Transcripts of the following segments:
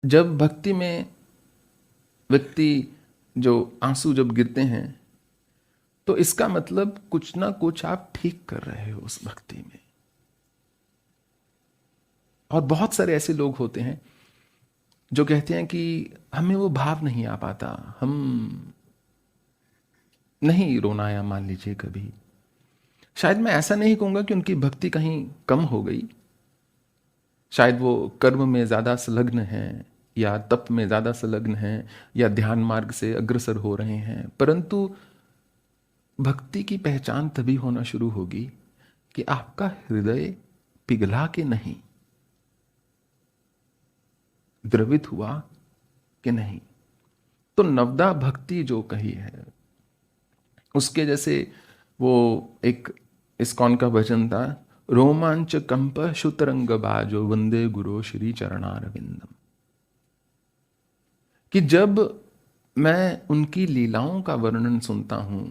जब भक्ति में व्यक्ति जो आंसू जब गिरते हैं तो इसका मतलब कुछ ना कुछ आप ठीक कर रहे हो उस भक्ति में। और बहुत सारे ऐसे लोग होते हैं जो कहते हैं कि हमें वो भाव नहीं आ पाता, हम नहीं रोना या मान लीजिए कभी। शायद मैं ऐसा नहीं कहूंगा कि उनकी भक्ति कहीं कम हो गई, शायद वो कर्म में ज्यादा संलग्न हैं या तप में ज्यादा संलग्न हैं या ध्यान मार्ग से अग्रसर हो रहे हैं, परंतु भक्ति की पहचान तभी होना शुरू होगी कि आपका हृदय पिघला के नहीं, द्रवित हुआ कि नहीं। तो नवदा भक्ति जो कही है उसके जैसे वो एक इस्कॉन का भजन था, रोमांच कंप शुतरंग बाजो वंदे गुरु श्री चरणारविंदम, कि जब मैं उनकी लीलाओं का वर्णन सुनता हूं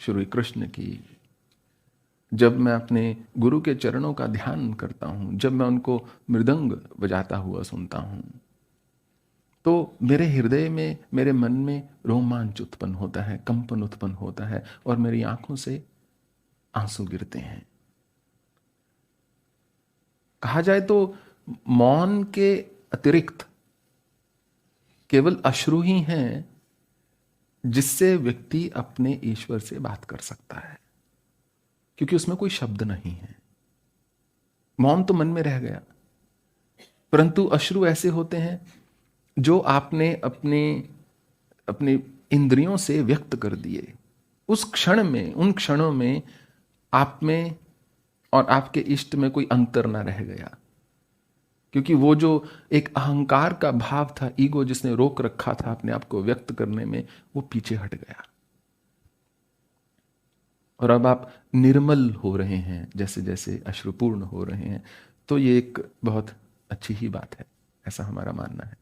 श्री कृष्ण की, जब मैं अपने गुरु के चरणों का ध्यान करता हूं, जब मैं उनको मृदंग बजाता हुआ सुनता हूं, तो मेरे हृदय में, मेरे मन में रोमांच उत्पन्न होता है, कंपन उत्पन्न होता है और मेरी आंखों से आंसू गिरते हैं। कहा जाए तो मौन के अतिरिक्त केवल अश्रु ही हैं जिससे व्यक्ति अपने ईश्वर से बात कर सकता है, क्योंकि उसमें कोई शब्द नहीं है। मौन तो मन में रह गया, परंतु अश्रु ऐसे होते हैं जो आपने अपने अपने इंद्रियों से व्यक्त कर दिए। उस क्षण में, उन क्षणों में आप में और आपके इष्ट में कोई अंतर ना रह गया, क्योंकि वो जो एक अहंकार का भाव था, ईगो जिसने रोक रखा था अपने आप को व्यक्त करने में, वो पीछे हट गया और अब आप निर्मल हो रहे हैं, जैसे जैसे अश्रुपूर्ण हो रहे हैं। तो ये एक बहुत अच्छी ही बात है, ऐसा हमारा मानना है।